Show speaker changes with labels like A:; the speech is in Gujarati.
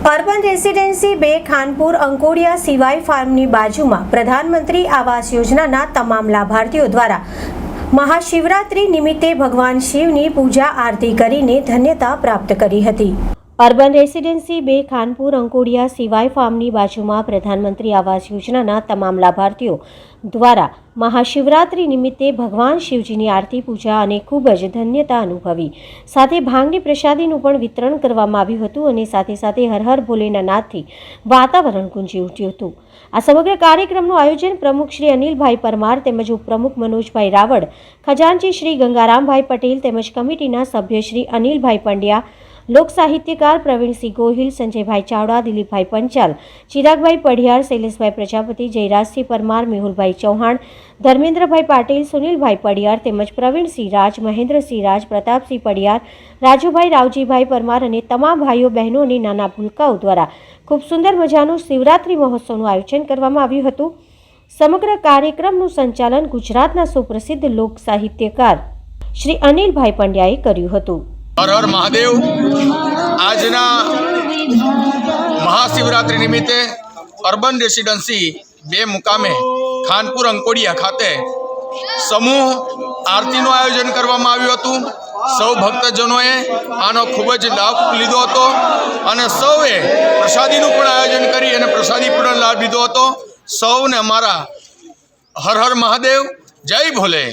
A: અર્બન રેસિડેન્સી 2 ખાનપુર અંકોડિયા સિવાય ફાર્મની બાજુમાં પ્રધાનમંત્રી આવાસ યોજનાના તમામ લાભાર્થીઓ દ્વારા મહાશિવરાત્રી નિમિત્તે ભગવાન શિવની પૂજા આરતી કરીને ધન્યતા પ્રાપ્ત કરી હતી। અર્બન રેસિડેન્સી 2 ખાનપુર અંકોડિયા સિવાય ફાર્મની બાજુમાં પ્રધાનમંત્રી આવાસ યોજનાના તમામ લાભાર્થીઓ દ્વારા મહાશિવરાત્રી નિમિત્તે ભગવાન શિવજીની આરતી પૂજા અને ખૂબ જ ધન્યતા અનુભવી। સાથે ભાંગની પ્રસાદીનું પણ વિતરણ કરવામાં આવ્યું હતું અને સાથે સાથે હર હર ભોલેના નાદથી વાતાવરણ ગુંજી ઉઠ્યું હતું। આ સમગ્ર કાર્યક્રમનું આયોજન પ્રમુખ શ્રી અનિલભાઈ પરમાર તેમજ ઉપપ્રમુખ મનોજભાઈ રાવળ, ખજાનચી શ્રી ગંગારામભાઈ પટેલ તેમજ કમિટીના સભ્ય શ્રી અનિલભાઈ પંડ્યા, लोक साहित्यकार प्रवीण सिंह गोहिल, संजयभाई चावड़ा, दिलीपभाई पंचाल, चिरागभाई पढ़ियार, शैलेषभाई प्रजापति, जयराजसिंह परमार, मेहुलभाई चौहान, धर्मेन्द्रभाई पाटिल, सुनीलभाई पढ़ियार તેમજ પ્રવીણસિંહ રાજ, મહેન્દ્રસિંહ રાજ, પ્રતાપસિંહ પઢિયાર, રાજુભાઈ રાવજીભાઈ પરમાર અને તમામ ભાઈઓ બહેનો અને નાના ભૂલકાઓ દ્વારા ખૂબ સુંદર મજાનું શિવરાત્રી મહોત્સવનું આયોજન કરવામાં આવ્યું હતું। સમગ્ર કાર્યક્રમનું સંચાલન ગુજરાતના સુપ્રસિદ્ધ લોક સાહિત્યકાર શ્રી અનિલભાઈ પંડ્યાએ કર્યું હતું।
B: हर हर महादेव। आजना महाशिवरात्रि निमित्ते अर्बन रेसिडेंसी 2 मुकामे खानपुर अंकोडिया खाते समूह आरती आयोजन करवामां आव्युं हतुं। सौ भक्तजनोए आनो खूब ज लाभ लीधो हतो अने सौए प्रसादीनुं पण आयोजन करी अने प्रसादी पण लाभ लीधो हतो। सौने अमारा हर हर महादेव, जय भोले।